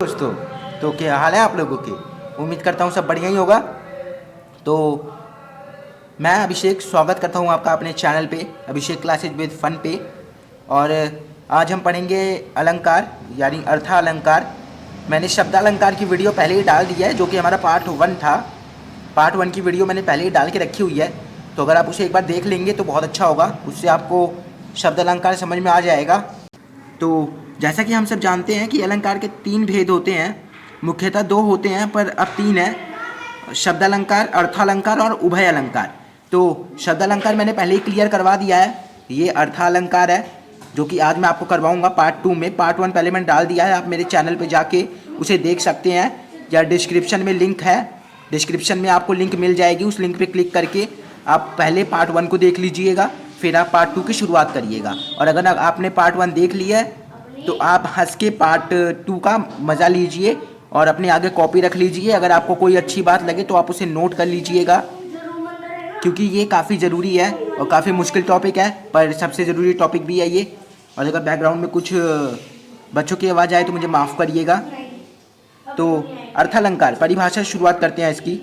दोस्तों, तो क्या हाल है आप लोगों के। उम्मीद करता हूँ सब बढ़िया ही होगा। तो मैं अभिषेक स्वागत करता हूँ आपका अपने चैनल पे, अभिषेक क्लासेज विद फन पे। और आज हम पढ़ेंगे अलंकार यानी अर्था अलंकार। मैंने शब्दालंकार की वीडियो पहले ही डाल दी है, जो कि हमारा पार्ट 1 था। पार्ट 1 की वीडियो मैंने पहले ही डाल के रखी हुई है, तो अगर आप उसे एक बार देख लेंगे तो बहुत अच्छा होगा। उससे आपको शब्दालंकार समझ में आ जाएगा। तो जैसा कि हम सब जानते हैं कि अलंकार के 3 भेद होते हैं, मुख्यतः 2 होते हैं पर अब 3 है, शब्दालंकार, अर्थालंकार और उभय अलंकार। तो शब्दालंकार मैंने पहले ही क्लियर करवा दिया है, ये अर्थालंकार है जो कि आज मैं आपको करवाऊंगा पार्ट 2 में। पार्ट 1 पहले मैंने डाल दिया है, आप मेरे चैनल पे जाके उसे देख सकते हैं, या डिस्क्रिप्शन में लिंक है, डिस्क्रिप्शन में आपको लिंक मिल जाएगी। उस लिंक पे क्लिक करके आप पहले पार्ट 1 को देख लीजिएगा, फिर आप पार्ट 2 की शुरुआत करिएगा। और अगर आपने पार्ट 1 देख लिया है तो आप हंस के पार्ट 2 का मज़ा लीजिए और अपने आगे कॉपी रख लीजिए। अगर आपको कोई अच्छी बात लगे तो आप उसे नोट कर लीजिएगा, क्योंकि ये काफ़ी ज़रूरी है और काफ़ी मुश्किल टॉपिक है, पर सबसे ज़रूरी टॉपिक भी है ये। और अगर बैकग्राउंड में कुछ बच्चों की आवाज़ आए तो मुझे माफ़ करिएगा। तो अर्थालंकार परिभाषा शुरुआत करते हैं इसकी।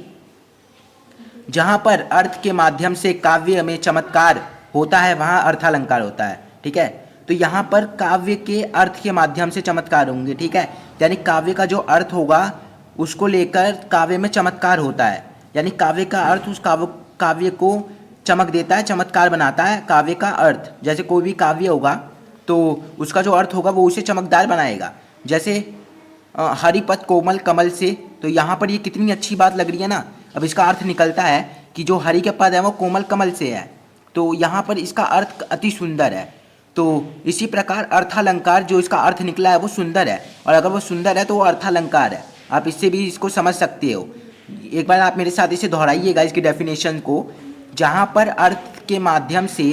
जहाँ पर अर्थ के माध्यम से काव्य में चमत्कार होता है वहाँ अर्थालंकार होता है, ठीक है। तो यहाँ पर काव्य के अर्थ के माध्यम से चमत्कार होंगे, ठीक है। यानी काव्य का जो अर्थ होगा उसको लेकर काव्य में चमत्कार होता है, यानी काव्य का अर्थ उस काव्य को चमक देता है, चमत्कार बनाता है। काव्य का अर्थ, जैसे कोई भी काव्य होगा तो उसका जो अर्थ होगा वो उसे चमकदार बनाएगा। जैसे हरिपथ कोमल कमल से, तो यहाँ पर ये कितनी अच्छी बात लग रही है ना। अब इसका अर्थ निकलता है कि जो हरि के पद है वो कोमल कमल से है, तो यहाँ पर इसका अर्थ अति सुंदर है। तो इसी प्रकार अर्थालंकार जो इसका अर्थ निकला है वो सुंदर है, और अगर वो सुंदर है तो वो अर्थालंकार है। आप इससे भी इसको समझ सकते हो। एक बार आप मेरे साथ इसे दोहराइएगा इसकी डेफिनेशन को। जहाँ पर अर्थ के माध्यम से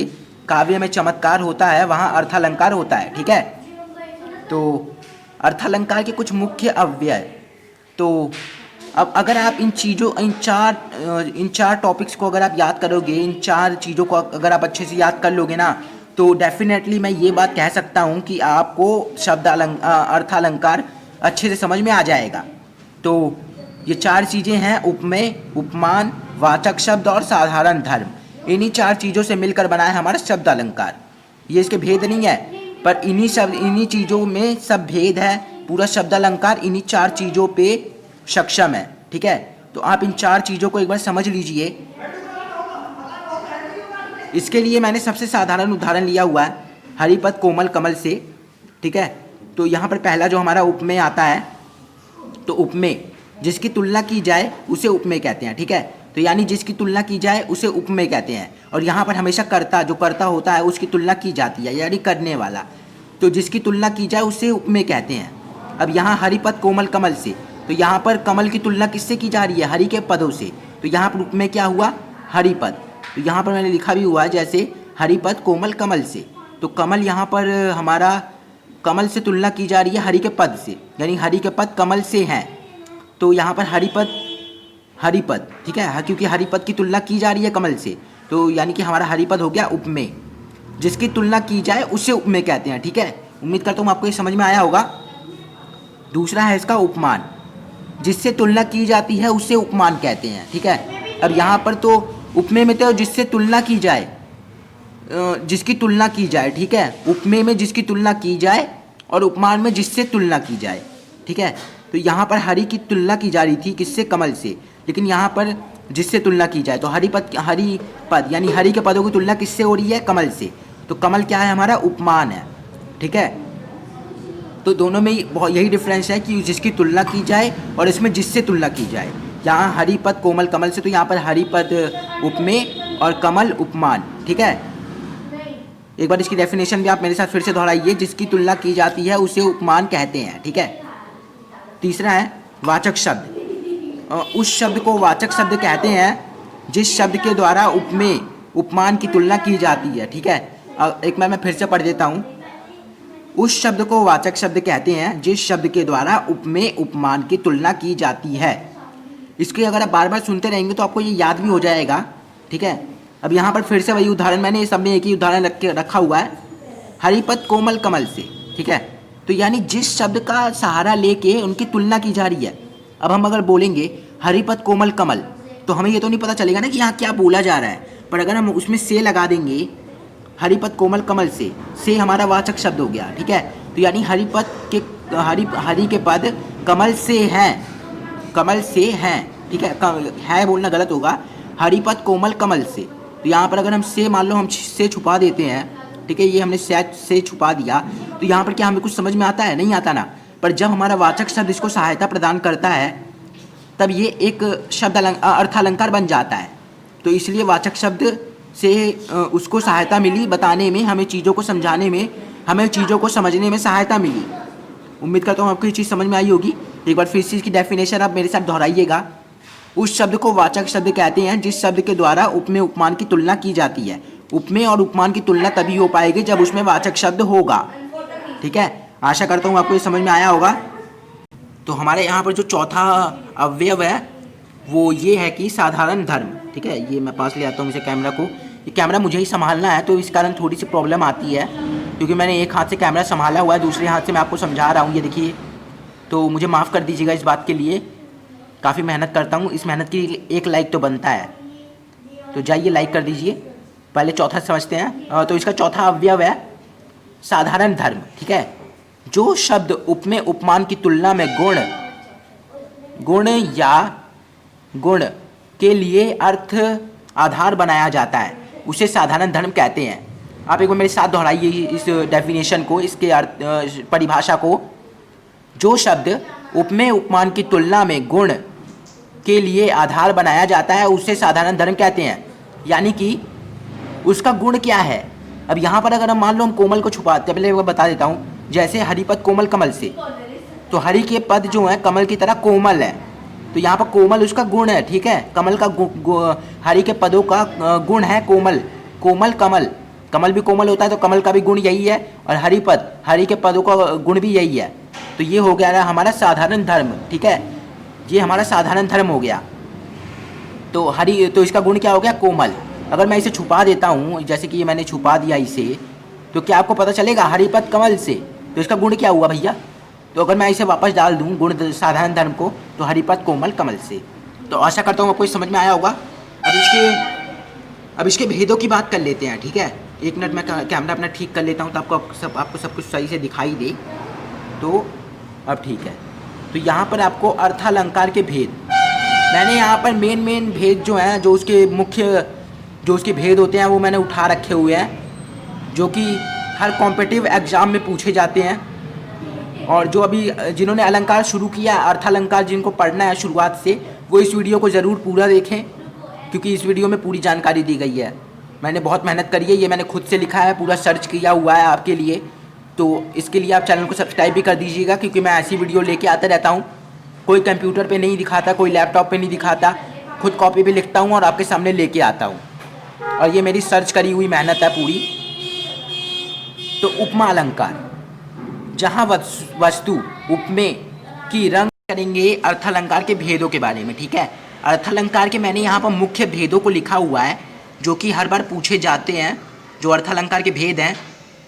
काव्य में चमत्कार होता है वहाँ अर्थालंकार होता है, ठीक है। तो अर्थालंकार के कुछ मुख्य अव्यय। तो अब अगर आप इन चार टॉपिक्स को अगर आप याद करोगे, इन 4 चीज़ों को अगर आप अच्छे से याद कर लोगे ना, तो डेफिनेटली मैं ये बात कह सकता हूँ कि आपको अर्थालंकार अच्छे से समझ में आ जाएगा। तो ये 4 चीज़ें हैं, उपमेय, उपमान, वाचक शब्द और साधारण धर्म। इन्हीं 4 चीज़ों से मिलकर बना है हमारा शब्दालंकार। ये इसके भेद नहीं है, पर इन्हीं चीज़ों में सब भेद है। पूरा शब्दालंकार इन्हीं 4 चीज़ों पे सक्षम है, ठीक है। तो आप इन 4 चीज़ों को एक बार समझ लीजिए। इसके लिए मैंने सबसे साधारण उदाहरण लिया हुआ है हरिपथ कोमल कमल से, ठीक है। तो यहाँ पर पहला जो हमारा उपमेय आता है, तो उपमेय जिसकी तुलना की जाए उसे उपमेय कहते हैं, ठीक है। तो यानी जिसकी तुलना की जाए उसे उपमेय कहते हैं। और यहाँ पर हमेशा कर्ता, जो कर्ता होता है उसकी तुलना की जाती है, यानी करने वाला। तो जिसकी तुलना की जाए उसे उपमेय कहते हैं। अब यहाँ हरिपथ कोमल कमल से, तो यहाँ पर कमल की तुलना किससे की जा रही है? हरि के पदों से। तो यहाँ पर उपमेय क्या हुआ? हरिपद। तो यहाँ पर मैंने लिखा भी हुआ है जैसे हरिपद कोमल कमल से। तो कमल यहाँ पर हमारा कमल से तुलना की जा रही है हरि के पद से, यानी हरि के पद कमल से हैं। तो यहाँ पर हरिपद, ठीक है, क्योंकि हरिपद की तुलना की जा रही है कमल से, तो यानी कि हमारा हरिपद हो गया उपमेय। जिसकी तुलना की जाए उसे उपमेय कहते हैं, ठीक है। उम्मीद करता हूँ आपको ये समझ में आया होगा। दूसरा है इसका उपमान, जिससे तुलना की जाती है उसे उपमान कहते हैं, ठीक है। अब यहाँ पर तो उपमेय में तो जिससे तुलना की जाए, जिसकी तुलना की जाए, ठीक है। उपमेय में जिसकी तुलना की जाए और उपमान में जिससे तुलना की जाए, ठीक है। तो यहाँ पर हरि की तुलना की जा रही थी किससे? कमल से। लेकिन यहाँ पर जिससे तुलना की जाए तो हरिपद यानी हरि के पदों की तुलना किससे हो रही है? कमल से। तो कमल क्या है? हमारा उपमान है, ठीक है। तो दोनों में यही डिफरेंस है कि जिसकी तुलना की जाए और इसमें जिससे तुलना की जाए। यहाँ हरिपद कोमल कमल से, तो यहाँ पर हरिपद उपमेय और कमल उपमान, ठीक है। एक बार इसकी डेफिनेशन भी आप मेरे साथ फिर से दोहराइए। जिसकी तुलना की जाती है उसे उपमान कहते हैं, ठीक है। तीसरा है वाचक शब्द। उस शब्द को वाचक शब्द कहते हैं जिस शब्द के द्वारा उपमेय उपमान की तुलना की जाती है, ठीक है। एक मैं फिर से पढ़ देता हूँ। उस शब्द को वाचक शब्द कहते हैं जिस शब्द के द्वारा उपमेय उपमान की तुलना की जाती है। इसके अगर आप बार बार सुनते रहेंगे तो आपको ये याद भी हो जाएगा, ठीक है। अब यहाँ पर फिर से वही उदाहरण, मैंने सब में एक ही उदाहरण रखा हुआ है, हरिपथ कोमल कमल से, ठीक है। तो यानी जिस शब्द का सहारा लेके उनकी तुलना की जा रही है। अब हम अगर बोलेंगे हरिपद कोमल कमल, तो हमें ये तो नहीं पता चलेगा ना कि यहाँ क्या बोला जा रहा है, पर अगर हम उसमें से लगा देंगे हरिपद कोमल कमल से हमारा वाचक शब्द हो गया, ठीक है। तो यानी हरिपद के हरि के पद कमल से हैं, कमल से हैं, ठीक है बोलना गलत होगा, हरिपद कोमल कमल से। तो यहाँ पर अगर हम से मान लो हम से छुपा देते हैं, ठीक है, ये हमने से छुपा दिया, तो यहाँ पर क्या हमें कुछ समझ में आता है? नहीं आता ना। पर जब हमारा वाचक शब्द इसको सहायता प्रदान करता है तब ये एक शब्द अर्थालंकार बन जाता है। तो इसलिए वाचक शब्द से उसको सहायता मिली बताने में, हमें चीज़ों को समझाने में, हमें चीज़ों को समझने में सहायता मिली। उम्मीद करता हूँ आपको ये चीज़ समझ में आई होगी। एक बार फिर से इसकी डेफिनेशन आप मेरे साथ दोहराइएगा। उस शब्द को वाचक शब्द कहते हैं जिस शब्द के द्वारा उपमेय उपमान की तुलना की जाती है। उपमेय और उपमान की तुलना तभी हो पाएगी जब उसमें वाचक शब्द होगा, ठीक है। आशा करता हूँ आपको ये समझ में आया होगा। तो हमारे यहाँ पर जो चौथा अवयव है वो ये है कि साधारण धर्म, ठीक है। ये मैं पास ले आता हूँ इसे कैमरा को, ये कैमरा मुझे ही संभालना है तो इस कारण थोड़ी सी प्रॉब्लम आती है, क्योंकि मैंने एक हाथ से कैमरा संभाला हुआ है, दूसरे हाथ से मैं आपको समझा रहा हूँ, ये देखिए। तो मुझे माफ़ कर दीजिएगा इस बात के लिए, काफ़ी मेहनत करता हूँ, इस मेहनत की एक लाइक तो बनता है। तो जाइए लाइक कर दीजिए। पहले चौथा समझते हैं। तो इसका चौथा अवयव है साधारण धर्म, ठीक है। जो शब्द उपमेय उपमान की तुलना में गुण या गुण के लिए अर्थ आधार बनाया जाता है उसे साधारण धर्म कहते हैं। आप एक बार मेरे साथ दोहराइए इस डेफिनेशन को, इसके अर्थ परिभाषा को। जो शब्द उपमेय उपमान की तुलना में गुण के लिए आधार बनाया जाता है उसे साधारण धर्म कहते हैं। यानी कि उसका गुण क्या है। अब यहाँ पर अगर हम मान लो हम कोमल को छुपाते हैं, पहले मैं बता देता हूँ, जैसे हरिपद कोमल कमल से, तो हरि के पद जो है कमल की तरह कोमल है, तो यहाँ पर कोमल उसका गुण है, ठीक है। कमल का हरि के पदों का गुण है कोमल, कोमल कमल, कमल भी कोमल होता है तो कमल का भी गुण यही है, और हरिपद हरि के पदों का गुण भी यही है। तो ये हो गया हमारा साधारण धर्म, ठीक है, ये हमारा साधारण धर्म हो गया। तो हरि, तो इसका गुण क्या हो गया? कोमल। अगर मैं इसे छुपा देता हूँ, जैसे कि ये मैंने छुपा दिया इसे, तो क्या आपको पता चलेगा? हरिपद कमल से, तो इसका गुण क्या हुआ भैया? तो अगर मैं इसे वापस डाल दूँ गुण साधारण धर्म को, तो हरिपद कोमल कमल से। तो आशा करता हूँ आपको समझ में आया होगा। अब इसके भेदों की बात कर लेते हैं, ठीक है। एक मिनट मैं कैमरा अपना ठीक कर लेता हूँ तो आपको सब कुछ सही से दिखाई दे। तो अब ठीक है। तो यहाँ पर आपको अर्थालंकार के भेद, मैंने यहाँ पर मेन भेद जो हैं, जो उसके भेद होते हैं वो मैंने उठा रखे हुए हैं, जो कि हर कॉम्पिटिटिव एग्ज़ाम में पूछे जाते हैं। और जो अभी जिन्होंने अलंकार शुरू किया, अर्थालंकार जिनको पढ़ना है शुरुआत से, वो इस वीडियो को ज़रूर पूरा देखें, क्योंकि इस वीडियो में पूरी जानकारी दी गई है। मैंने बहुत मेहनत करी है, ये मैंने खुद से लिखा है, पूरा सर्च किया हुआ है आपके लिए। तो इसके लिए आप चैनल को सब्सक्राइब भी कर दीजिएगा, क्योंकि मैं ऐसी वीडियो लेके आता रहता हूँ। कोई कंप्यूटर पे नहीं दिखाता, कोई लैपटॉप पे नहीं दिखाता, खुद कॉपी पे लिखता हूँ और आपके सामने लेके आता हूँ। और ये मेरी सर्च करी हुई मेहनत है पूरी। तो उपमा अलंकार, जहाँ वस्तु उपमेय की रंग करेंगे अर्थालंकार के भेदों के बारे में, ठीक है। अर्थालंकार के मैंने यहाँ पर मुख्य भेदों को लिखा हुआ है, जो कि हर बार पूछे जाते हैं, जो अर्थालंकार के भेद हैं।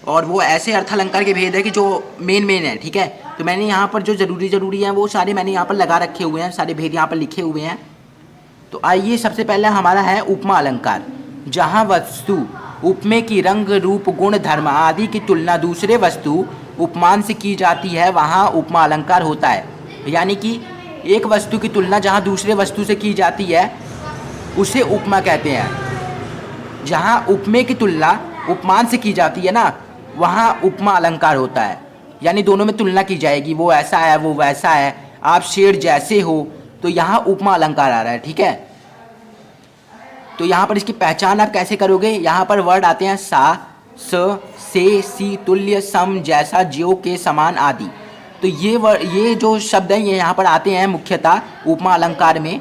और वो ऐसे अर्थालंकार के भेद है कि जो मेन है, ठीक है। तो मैंने यहाँ पर जो ज़रूरी हैं वो सारे मैंने यहाँ पर लगा रखे हुए हैं, सारे भेद यहाँ पर लिखे हुए हैं। तो आइए, सबसे पहले हमारा है उपमा अलंकार। जहाँ वस्तु उपमेय की रंग रूप गुण धर्म आदि की तुलना दूसरे वस्तु उपमान से की जाती है, वहाँ उपमा अलंकार होता है। यानी कि एक वस्तु की तुलना जहाँ दूसरे वस्तु से की जाती है उसे उपमा कहते हैं। जहाँ उपमेय की तुलना उपमान से की जाती है ना, वहाँ उपमा अलंकार होता है। यानी दोनों में तुलना की जाएगी, वो ऐसा है वो वैसा है, आप शेर जैसे हो, तो यहाँ उपमा अलंकार आ रहा है, ठीक है। तो यहाँ पर इसकी पहचान आप कैसे करोगे? यहाँ पर वर्ड आते हैं सा, स, से, सी, तुल्य, सम, जैसा, ज्यो, के, समान आदि। तो ये जो शब्द हैं ये यहाँ पर आते हैं मुख्यतः उपमा अलंकार में।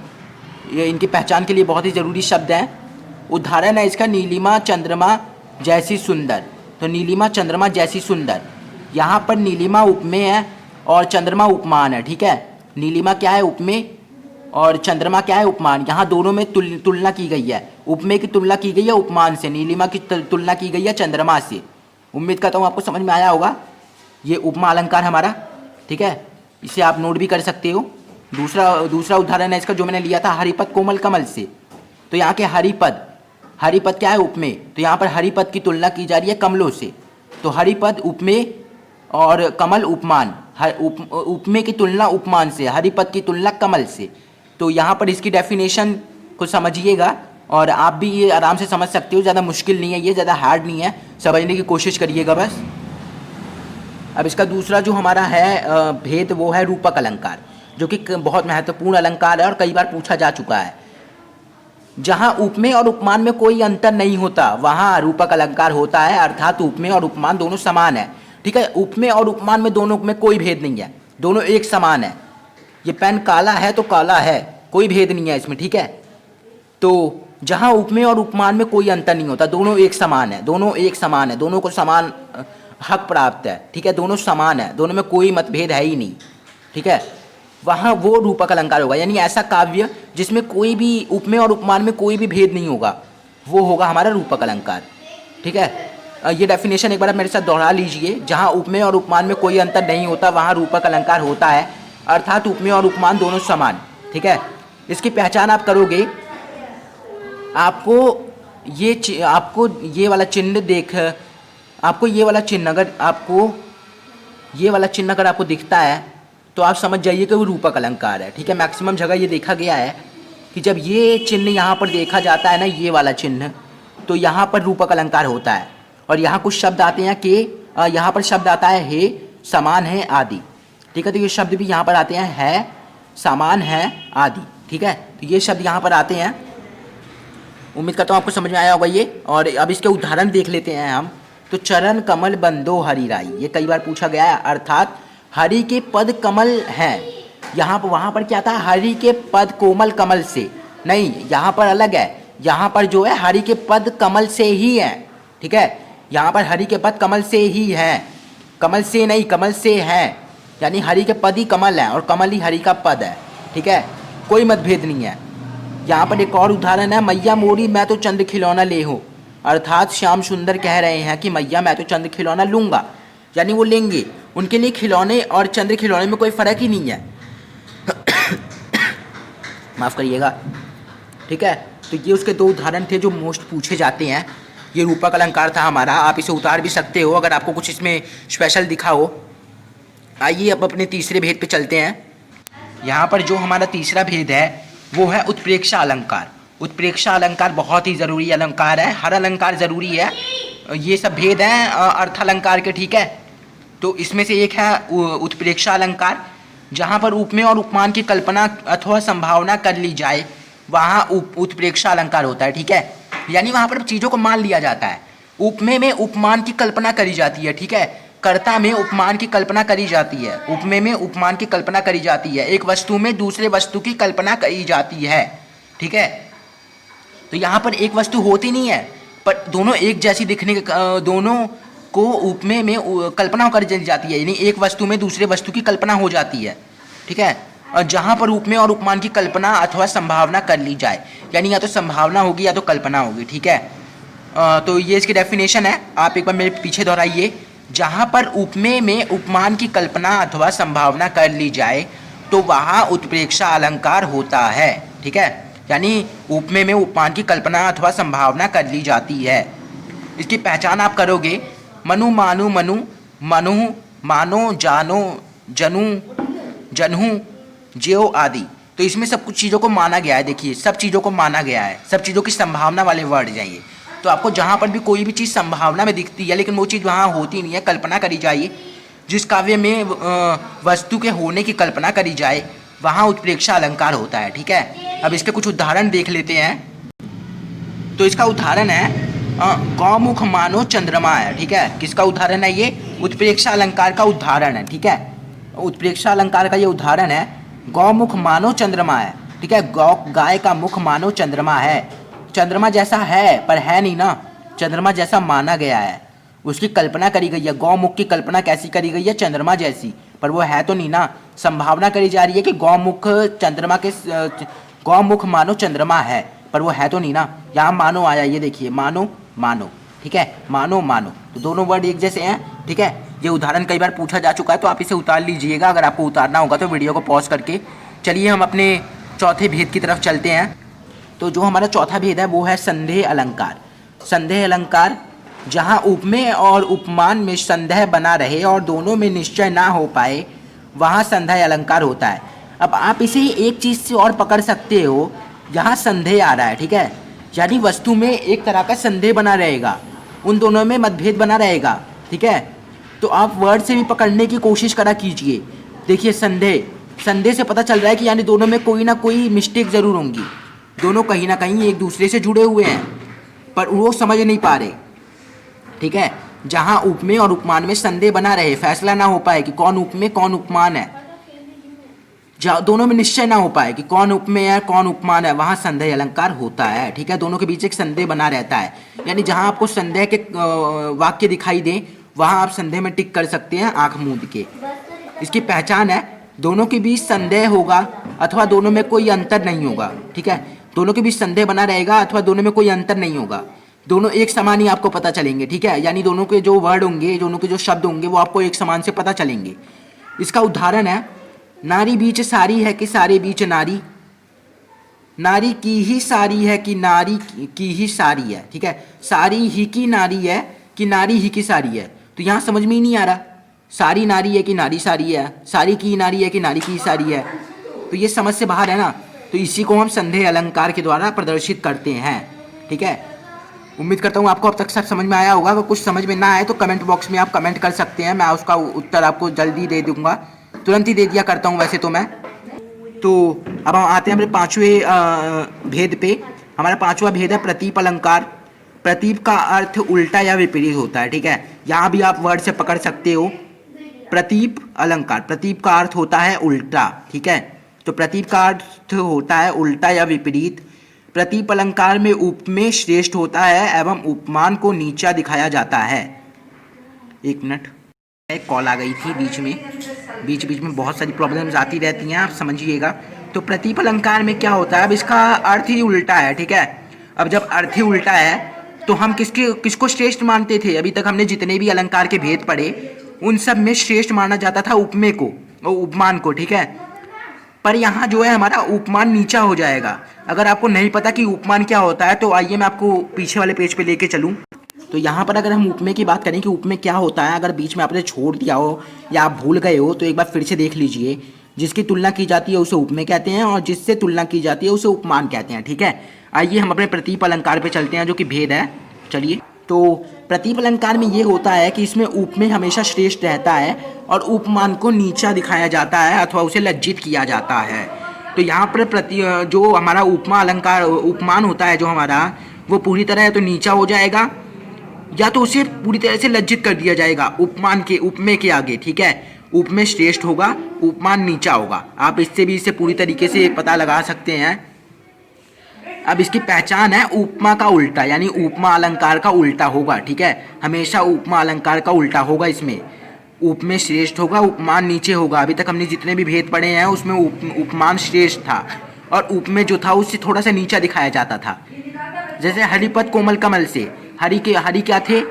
ये इनकी पहचान के लिए बहुत ही ज़रूरी शब्द हैं। उदाहरण है इसका नीलिमा चंद्रमा जैसी सुंदर। तो नीलिमा चंद्रमा जैसी सुंदर, यहाँ पर नीलिमा उपमेय है और चंद्रमा उपमान है, ठीक है। नीलिमा क्या है? उपमेय, और चंद्रमा क्या है? उपमान। यहाँ दोनों में तुलना की गई है। उपमेय की तुलना की गई है उपमान से, नीलिमा की तुलना की गई है चंद्रमा से। उम्मीद करता हूँ आपको समझ में आया होगा। ये उपमा अलंकार हमारा, ठीक है, इसे आप नोट भी कर सकते हो। दूसरा उदाहरण है इसका जो मैंने लिया था हरिपद कोमल कमल से। तो यहाँ के हरिपद क्या है? उपमेय। तो यहाँ पर हरिपद की तुलना की जा रही है कमलों से, तो हरिपद उपमेय और कमल उपमान। उपमेय की तुलना उपमान से, हरिपद की तुलना कमल से। तो यहाँ पर इसकी डेफिनेशन को समझिएगा और आप भी ये आराम से समझ सकते हो, ज़्यादा मुश्किल नहीं है, ये ज़्यादा हार्ड नहीं है, समझने की कोशिश करिएगा बस। अब इसका दूसरा जो हमारा है भेद वो है रूपक अलंकार, जो कि बहुत महत्वपूर्ण अलंकार है और कई बार पूछा जा चुका है। जहाँ उपमेय और उपमान में कोई अंतर नहीं होता वहाँ रूपक अलंकार होता है, अर्थात उपमेय और उपमान दोनों समान है, ठीक है। उपमेय और उपमान में दोनों में कोई भेद नहीं है, दोनों एक समान है। ये पेन काला है तो काला है, कोई भेद नहीं है इसमें, ठीक है। तो जहाँ उपमेय और उपमान में कोई अंतर नहीं होता, दोनों एक समान है, दोनों एक समान है, दोनों को समान हक प्राप्त है, ठीक है, दोनों समान है, दोनों में कोई मतभेद है ही नहीं, ठीक है। वहाँ वो रूपक अलंकार होगा, यानी ऐसा काव्य जिसमें कोई भी उपमेय और उपमान में कोई भी भेद नहीं होगा, वो होगा हमारा रूपक अलंकार, ठीक है। ये डेफिनेशन एक बार आप मेरे साथ दोहरा लीजिए। जहाँ उपमेय और उपमान में कोई अंतर नहीं होता वहाँ रूपक अलंकार होता है, अर्थात उपमेय और उपमान दोनों समान, ठीक है। इसकी पहचान आप करोगे, आपको ये वाला चिन्ह आपको ये वाला चिन्ह अगर आपको दिखता है तो आप समझ जाइए कि वो रूपक अलंकार है, ठीक है। मैक्सिमम जगह ये देखा गया है कि जब ये चिन्ह यहाँ पर देखा जाता है ना, ये वाला चिन्ह, तो यहाँ पर रूपक अलंकार होता है। और यहाँ कुछ शब्द आते हैं कि यहाँ पर शब्द आता है हे, समान है, आदि, ठीक है। तो ये शब्द भी यहाँ पर आते हैं, है, समान है, आदि, ठीक है। तो ये शब्द यहाँ पर आते हैं। उम्मीद करता हूँ आपको समझ में आया होगा ये। और अब इसके उदाहरण देख लेते हैं हम। तो चरण कमल बंदो हरि राई, ये कई बार पूछा गया है, अर्थात हरि के पद कमल हैं। वहाँ पर क्या था? हरि के पद कोमल कमल से नहीं, यहाँ पर अलग है। यहाँ पर जो है हरि के पद कमल से ही है, ठीक है। यहाँ पर हरि के पद कमल से ही है, कमल से नहीं, कमल से है, यानी हरि के पद ही कमल है और कमल ही हरि का पद है, ठीक है। कोई मतभेद नहीं है। यहाँ पर एक और उदाहरण है, मैया मोरी मैं तो चंद्र खिलौना ले हूँ, अर्थात श्याम सुंदर कह रहे हैं कि मैया मैं तो चंद्र खिलौना लूँगा, यानी वो लेंगे। उनके लिए खिलौने और चंद्र खिलौने में कोई फ़र्क ही नहीं है। माफ़ करिएगा, ठीक है। तो ये उसके दो उदाहरण थे जो मोस्ट पूछे जाते हैं। ये रूपक अलंकार था हमारा, आप इसे उतार भी सकते हो अगर आपको कुछ इसमें स्पेशल दिखा हो। आइए अब अपने तीसरे भेद पे चलते हैं। यहाँ पर जो हमारा तीसरा भेद है वो है उत्प्रेक्षा अलंकार। उत्प्रेक्षा अलंकार बहुत ही ज़रूरी अलंकार है, हर अलंकार ज़रूरी है, ये सब भेद हैं अर्थ अलंकार के, ठीक है। तो इसमें से एक है उत्प्रेक्षा अलंकार, जहाँ पर उपमेय और उपमान की कल्पना अथवा संभावना कर ली जाए वहाँ उत्प्रेक्षा अलंकार होता है, ठीक है। यानी वहाँ पर चीज़ों को मान लिया जाता है। उपमेय में उपमान की कल्पना करी जाती है, ठीक है। कर्ता में उपमान की कल्पना करी जाती है, उपमेय में उपमान की कल्पना करी जाती है। एक वस्तु में दूसरे वस्तु की कल्पना करी जाती है, ठीक है। तो यहाँ पर एक वस्तु होती नहीं है, पर दोनों एक जैसी दिखने के दोनों को उपमेय में कल्पना कर जाती है, यानी एक वस्तु में दूसरे वस्तु की कल्पना हो जाती है, ठीक है। और जहाँ पर उपमेय और उपमान की कल्पना अथवा संभावना कर ली जाए, यानी या तो संभावना होगी या तो कल्पना होगी, ठीक है। तो ये इसकी डेफिनेशन है, आप एक बार मेरे पीछे दोहराइए। जहाँ पर उपमेय में उपमान की कल्पना अथवा संभावना कर ली जाए तो वहाँ उत्प्रेक्षा अलंकार होता है, ठीक है। यानी उपमेय में उपमान की कल्पना अथवा संभावना कर ली जाती है। इसकी पहचान आप करोगे, मनु मानु मनु, मनु मानो, जानो जनु, जनहु ज्यो आदि। तो इसमें सब कुछ चीज़ों को माना गया है, देखिए सब चीज़ों को माना गया है, सब चीज़ों की संभावना वाले वर्ड जाइए। तो आपको जहाँ पर भी कोई भी चीज़ संभावना में दिखती है लेकिन वो चीज़ वहाँ होती नहीं है, कल्पना करी जाए, जिस काव्य में वस्तु के होने की कल्पना करी जाए वहाँ उत्प्रेक्षा अलंकार होता है, ठीक है। अब इसके कुछ उदाहरण देख लेते हैं। तो इसका उदाहरण है गौमुख मानो चंद्रमा है, ठीक है। किसका उदाहरण है ये? उत्प्रेक्षा अलंकार का उदाहरण है, ठीक है। उत्प्रेक्षा अलंकार का ये उदाहरण है, गौमुख मानो चंद्रमा है, ठीक है। गाय का मुख मानो चंद्रमा है, चंद्रमा जैसा है पर है नहीं ना, चंद्रमा जैसा माना गया है, उसकी कल्पना करी गई है। गौमुख की कल्पना कैसी करी गई है? चंद्रमा जैसी, पर वो है तो नहीं ना। संभावना करी जा रही है कि गौमुख मानो चंद्रमा है, पर वो है तो नहीं ना। यहाँ मानो आया, ये देखिए, मानो मानो, ठीक है, मानो मानो, तो दोनों वर्ड एक जैसे हैं, ठीक है। ये उदाहरण कई बार पूछा जा चुका है, तो आप इसे उतार लीजिएगा अगर आपको उतारना होगा तो वीडियो को पॉज करके। चलिए हम अपने चौथे भेद की तरफ चलते हैं। तो जो हमारा चौथा भेद है वो है संदेह अलंकार। संदेह अलंकार, जहाँ उपमेय और उपमान में संदेह बना रहे और दोनों में निश्चय ना हो पाए, वहाँ संदेह अलंकार होता है। अब आप इसे एक चीज़ से और पकड़ सकते हो, यहाँ संदेह आ रहा है, ठीक है, यानी वस्तु में एक तरह का संदेह बना रहेगा, उन दोनों में मतभेद बना रहेगा, ठीक है। तो आप वर्ड से भी पकड़ने की कोशिश करा कीजिए। देखिए संदेह से पता चल रहा है कि यानी दोनों में कोई ना कोई मिस्टेक ज़रूर होंगी, दोनों कहीं ना कहीं एक दूसरे से जुड़े हुए हैं पर वो समझ नहीं पा रहे, ठीक है। जहाँ उपमेय और उपमान में संदेह बना रहे, फैसला ना हो पाए कि कौन उपमेय कौन उपमान है, जहाँ दोनों में निश्चय ना हो पाए कि कौन उपमेय है कौन उपमान है, वहाँ संदेह अलंकार होता है, ठीक है। दोनों के बीच एक संदेह बना रहता है, यानी जहाँ आपको संदेह के वाक्य दिखाई दें वहाँ आप संदेह में टिक कर सकते हैं आंख मूंद के। इसकी पहचान है दोनों के बीच संदेह होगा अथवा दोनों में कोई अंतर नहीं होगा, ठीक है। दोनों के बीच संदेह बना रहेगा अथवा दोनों में कोई अंतर नहीं होगा, दोनों एक समान ही आपको पता चलेंगे, ठीक है। यानी दोनों के जो वर्ड होंगे, दोनों के जो शब्द होंगे वो आपको एक समान से पता चलेंगे। इसका उदाहरण है नारी बीच सारी है कि सारे बीच नारी, नारी की ही सारी है कि नारी की ही सारी है, ठीक है। सारी ही की नारी है कि नारी ही की सारी है, तो यहाँ समझ में ही नहीं आ रहा सारी नारी है कि नारी सारी है, सारी की नारी है कि नारी की सारी है, तो ये समझ से बाहर है ना। तो इसी को हम संदेह अलंकार के द्वारा प्रदर्शित करते हैं, ठीक है। उम्मीद करता हूँ आपको अब तक सब समझ में आया होगा। अगर कुछ समझ में ना आए तो कमेंट बॉक्स में आप कमेंट कर सकते हैं, मैं उसका उत्तर आपको जल्दी दे दूंगा, तुरंत ही दे दिया करता हूँ वैसे तो मैं। तो अब हम आते हैं अपने पाँचवें भेद पे। हमारा पाँचवा भेद है प्रतीप अलंकार। प्रतीप का अर्थ उल्टा या विपरीत होता है, ठीक है। यहाँ भी आप वर्ड से पकड़ सकते हो प्रतीप अलंकार। प्रतीप का अर्थ होता है उल्टा, ठीक है। तो प्रतीप का अर्थ होता है उल्टा या विपरीत। प्रतीप अलंकार में उपमेय श्रेष्ठ होता है एवं उपमान को नीचा दिखाया जाता है। एक मिनट, एक कॉल आ गई थी बीच में बहुत सारी प्रॉब्लम्स आती रहती हैं, आप समझिएगा। तो प्रतीप अलंकार में क्या होता है, अब इसका अर्थ ही उल्टा है, ठीक है। अब जब अर्थ ही उल्टा है तो हम किसको श्रेष्ठ मानते थे? अभी तक हमने जितने भी अलंकार के भेद पढ़े उन सब में श्रेष्ठ माना जाता था उपमेय को और उपमान को, ठीक है। पर यहाँ जो है हमारा उपमान नीचा हो जाएगा। अगर आपको नहीं पता कि उपमान क्या होता है तो आइए मैं आपको पीछे वाले पेज पे लेके चलूँ। तो यहाँ पर अगर हम उपमेय की बात करें कि उपमेय क्या होता है, अगर बीच में आपने छोड़ दिया हो या आप भूल गए हो तो एक बार फिर से देख लीजिए। जिसकी तुलना की जाती है उसे उपमेय कहते हैं और जिससे तुलना की जाती है उसे उपमान कहते हैं, ठीक है। आइए हम अपने प्रतीप अलंकार पे चलते हैं जो कि भेद है। चलिए, तो प्रतीप अलंकार में ये होता है कि इसमें उपमेय हमेशा श्रेष्ठ रहता है और उपमान को नीचा दिखाया जाता है अथवा उसे लज्जित किया जाता है। तो यहाँ पर जो हमारा उपमा अलंकार उपमान होता है जो हमारा, वो पूरी तरह या तो नीचा हो जाएगा या तो उसे पूरी तरह से लज्जित कर दिया जाएगा उपमेय के आगे, ठीक है। उपमेय श्रेष्ठ होगा, उपमान नीचा होगा। आप इससे भी इसे पूरी तरीके से पता लगा सकते हैं। अब इसकी पहचान है उपमा का उल्टा, यानी उपमा अलंकार का उल्टा होगा, ठीक है। हमेशा उपमा अलंकार का उल्टा होगा, इसमें उपमेय श्रेष्ठ होगा, उपमान नीचे होगा। अभी तक हमने जितने भी भेद पढ़े हैं उसमें उपमान श्रेष्ठ था और उपमेय जो था उससे थोड़ा सा नीचा दिखाया जाता था। जैसे हरिपद कोमल कमल से, हरि क्या थे,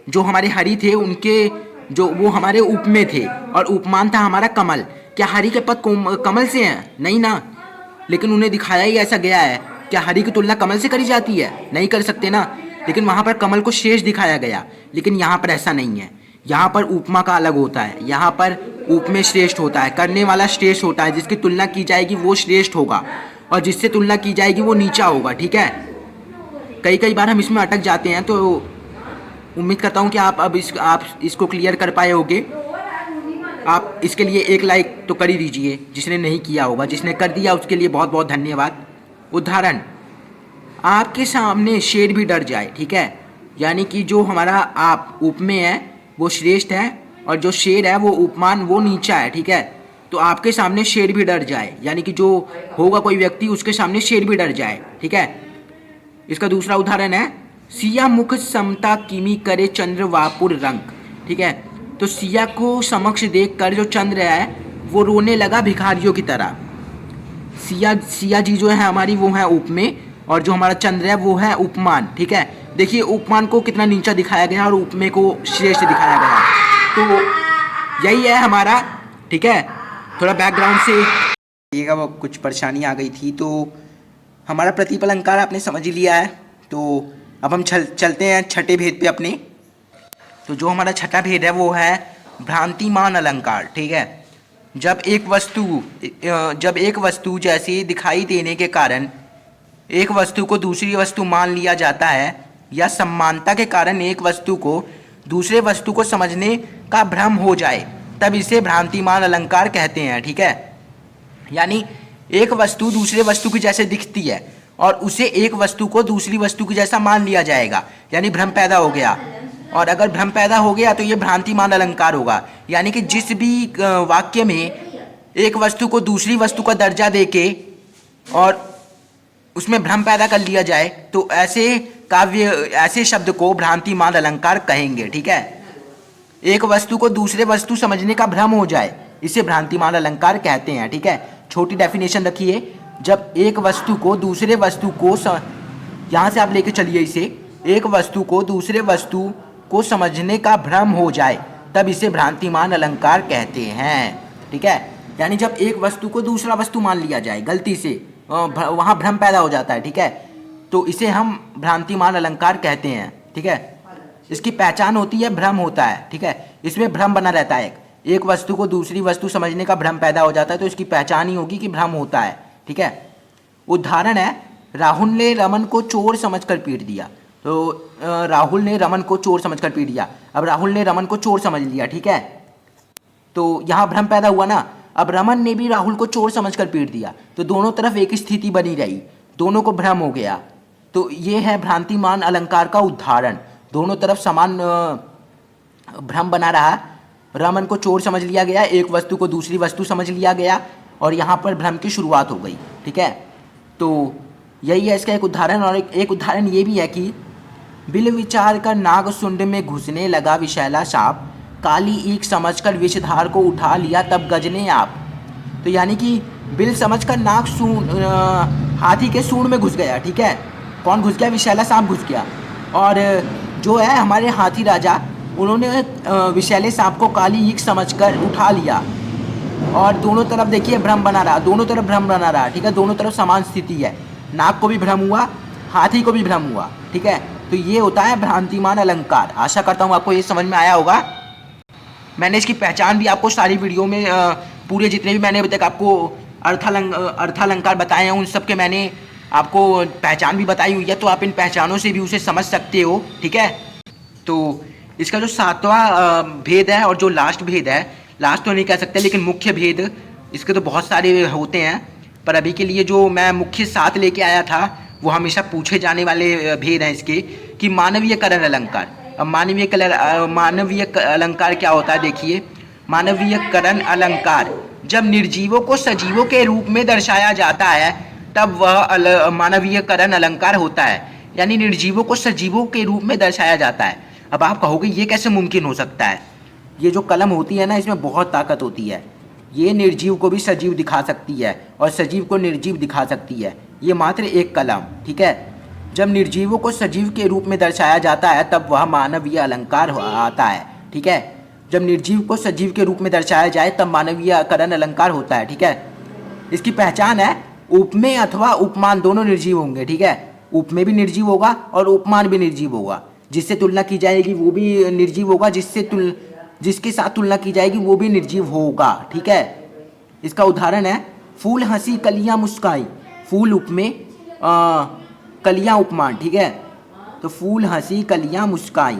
जो हमारे हरि थे उनके जो वो हमारे उपमेय थे और उपमान था हमारा कमल। क्या हरि के पद कमल से हैं? नहीं ना, लेकिन उन्हें दिखाया ही ऐसा गया है। क्या हरि की तुलना कमल से करी जाती है? नहीं कर सकते ना, लेकिन वहाँ पर कमल को श्रेष्ठ दिखाया गया। लेकिन यहाँ पर ऐसा नहीं है, यहाँ पर उपमा का अलग होता है। यहाँ पर उपमेय श्रेष्ठ होता है, करने वाला श्रेष्ठ होता है, जिसकी तुलना की जाएगी वो श्रेष्ठ होगा और जिससे तुलना की जाएगी वो नीचा होगा, ठीक है। कई बार हम इसमें अटक जाते हैं, तो उम्मीद करता हूँ कि आप इसको क्लियर कर पाए होंगे। आप इसके लिए एक लाइक तो कर ही दीजिए जिसने नहीं किया होगा, जिसने कर दिया उसके लिए बहुत बहुत धन्यवाद। उदाहरण, आपके सामने शेर भी डर जाए, ठीक है। यानी कि जो हमारा आप उपमेय है वो श्रेष्ठ है और जो शेर है वो उपमान वो नीचा है, ठीक है। तो आपके सामने शेर भी डर जाए, यानी कि जो होगा कोई व्यक्ति उसके सामने शेर भी डर जाए, ठीक है। इसका दूसरा उदाहरण है, सिया मुख समता किमी करे चंद्र वापुर रंग, ठीक है। तो सिया को समक्ष देखकर जो चंद्र है वो रोने लगा भिखारियों की तरह। सिया जी जो है हमारी वो है उपमेय और जो हमारा चंद्र है वो है उपमान, ठीक है। देखिए उपमान को कितना नीचा दिखाया गया और उपमेय को श्रेष्ठ दिखाया गया। तो यही है हमारा, ठीक है। थोड़ा बैकग्राउंड से देखिएगा, वो कुछ परेशानी आ गई थी। तो हमारा प्रतीक अलंकार आपने समझ ही लिया है। तो अब हम चलते हैं छठे भेद पे अपने। तो जो हमारा छठा भेद है वो है भ्रांतिमान अलंकार, ठीक है। जब एक वस्तु जैसी दिखाई देने के कारण एक वस्तु को दूसरी वस्तु मान लिया जाता है, या समानता के कारण एक वस्तु को दूसरे वस्तु को समझने का भ्रम हो जाए, तब इसे भ्रांतिमान अलंकार कहते हैं, ठीक है। यानी एक वस्तु दूसरे वस्तु की जैसे दिखती है और उसे एक वस्तु को दूसरी वस्तु की जैसा मान लिया जाएगा, यानी भ्रम पैदा हो गया। और अगर भ्रम पैदा हो गया तो ये भ्रांतिमान अलंकार होगा। यानी कि जिस भी वाक्य में एक वस्तु को दूसरी वस्तु का दर्जा देके और उसमें भ्रम पैदा कर लिया जाए तो ऐसे शब्द को भ्रांतिमान अलंकार कहेंगे, ठीक है। एक वस्तु को दूसरे वस्तु समझने का भ्रम हो जाए, इसे भ्रांतिमान अलंकार कहते हैं, ठीक है। छोटी डेफिनेशन रखिए, जब एक वस्तु को दूसरे वस्तु को यहाँ से आप लेके चलिए इसे, एक वस्तु को दूसरे वस्तु को समझने का भ्रम हो जाए तब इसे भ्रांतिमान अलंकार कहते हैं, ठीक है। यानी जब एक वस्तु को दूसरा वस्तु मान लिया जाए गलती से, वहाँ भ्रम पैदा हो जाता है, ठीक है, तो इसे हम भ्रांतिमान अलंकार कहते हैं, ठीक है। इसकी पहचान होती है भ्रम होता है, ठीक है। इसमें भ्रम बना रहता है, एक वस्तु को दूसरी वस्तु समझने का भ्रम पैदा हो जाता है तो इसकी पहचान ही होगी कि भ्रम होता है, ठीक है। उदाहरण है, राहुल ने रमन को चोर समझकर पीट दिया। तो राहुल ने रमन को चोर समझकर पीट दिया। अब राहुल ने रमन को चोर समझ लिया, ठीक है, तो यहाँ भ्रम पैदा हुआ ना। अब रमन ने भी राहुल को चोर समझकर पीट दिया, तो दोनों तरफ एक स्थिति बनी रही, दोनों को भ्रम हो गया। तो ये है भ्रांतिमान अलंकार का उदाहरण। दोनों तरफ समान भ्रम बना रहा, रमन को चोर समझ लिया गया, एक वस्तु को दूसरी वस्तु समझ लिया गया और यहाँ पर भ्रम की शुरुआत हो गई, ठीक है। तो यही है इसका एक उदाहरण। और एक उदाहरण ये भी है कि बिल विचार कर नाग सुंड में घुसने लगा विषैला सांप, काली ईख समझकर विषधार को उठा लिया तब गजने आप। तो यानी कि बिल समझकर नाग हाथी के सूंड में घुस गया, ठीक है। कौन घुस गया? विषैला सांप घुस गया। और जो है हमारे हाथी राजा, उन्होंने विषैले सांप को काली ईख समझकर उठा लिया और दोनों तरफ देखिए भ्रम बना रहा, दोनों तरफ भ्रम बना रहा, ठीक है। दोनों तरफ समान स्थिति है, नाग को भी भ्रम हुआ, हाथी को भी भ्रम हुआ, ठीक है। तो ये होता है भ्रांतिमान अलंकार। आशा करता हूँ आपको ये समझ में आया होगा। मैंने इसकी पहचान भी आपको सारी वीडियो में पूरे जितने भी मैंने अभी तक आपको अर्थालंकार बताए हैं उन सब के मैंने आपको पहचान भी बताई हुई है, तो आप इन पहचानों से भी उसे समझ सकते हो, ठीक है। तो इसका जो सातवां भेद है और जो लास्ट भेद है, लास्ट तो नहीं कह सकते लेकिन मुख्य भेद इसके तो बहुत सारे होते हैं, पर अभी के लिए जो मैं मुख्य 7 लेके आया था वो हमेशा पूछे जाने वाले भेद हैं इसके, कि मानवीयकरण अलंकार। अब मानवीय अलंकार क्या होता है? देखिए, मानवीयकरण अलंकार जब निर्जीवों को सजीवों के रूप में दर्शाया जाता है तब वह मानवीयकरण अलंकार होता है। यानी निर्जीवों को सजीवों के रूप में दर्शाया जाता है। अब आप कहोगे ये कैसे मुमकिन हो सकता है? ये जो कलम होती है ना, इसमें बहुत ताकत होती है। ये निर्जीव को भी सजीव दिखा सकती है और सजीव को निर्जीव दिखा सकती है। ये मात्र एक कलम, ठीक है। जब निर्जीवों को सजीव के रूप में दर्शाया जाता है तब वह मानवीय अलंकार आता है, ठीक है। जब निर्जीव को सजीव के रूप में दर्शाया जाए तब मानवीयकरण अलंकार होता है, ठीक है। इसकी पहचान है, उपमेय अथवा उपमान दोनों निर्जीव होंगे, ठीक है। उपमेय भी निर्जीव होगा और उपमान भी निर्जीव होगा। जिससे तुलना की जाएगी वो भी निर्जीव होगा, जिसके साथ तुलना की जाएगी वो भी निर्जीव होगा, ठीक है। इसका उदाहरण है, फूल हंसी कलियां मुस्काई। फूल उपमेय, कलियां उपमान, ठीक है। तो फूल हंसी कलियां मुस्काई,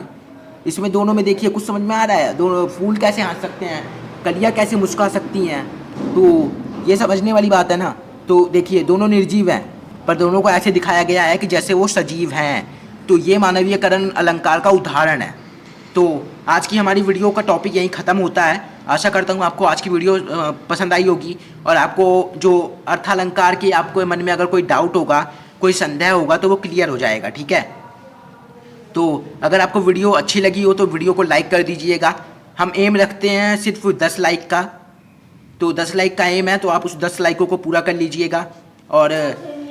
इसमें दोनों में देखिए कुछ समझ में आ रहा है? दोनों फूल कैसे हंस सकते हैं, कलियां कैसे मुस्का सकती हैं, तो ये समझने वाली बात है ना। तो देखिए दोनों निर्जीव हैं पर दोनों को ऐसे दिखाया गया है कि जैसे वो सजीव हैं। तो ये मानवीयकरण अलंकार का उदाहरण है। तो आज की हमारी वीडियो का टॉपिक यहीं ख़त्म होता है। आशा करता हूँ आपको आज की वीडियो पसंद आई होगी और आपको जो अर्थालंकार के आपको मन में अगर कोई डाउट होगा, कोई संदेह होगा तो वो क्लियर हो जाएगा, ठीक है। तो अगर आपको वीडियो अच्छी लगी हो तो वीडियो को लाइक कर दीजिएगा। हम एम रखते हैं सिर्फ 10 लाइक का, तो 10 लाइक का एम है, तो आप उस 10 लाइकों को पूरा कर लीजिएगा। और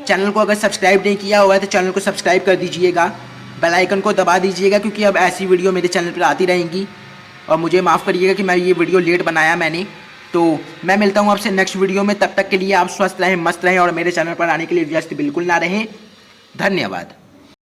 चैनल को अगर सब्सक्राइब नहीं किया हुआ है तो चैनल को सब्सक्राइब कर दीजिएगा, बेल आइकन को दबा दीजिएगा, क्योंकि अब ऐसी वीडियो मेरे चैनल पर आती रहेंगी। और मुझे माफ़ करिएगा कि मैं ये वीडियो लेट बनाया मैंने। तो मैं मिलता हूँ आपसे नेक्स्ट वीडियो में, तब तक के लिए आप स्वस्थ रहें, मस्त रहें और मेरे चैनल पर आने के लिए व्यस्त बिल्कुल ना रहें। धन्यवाद।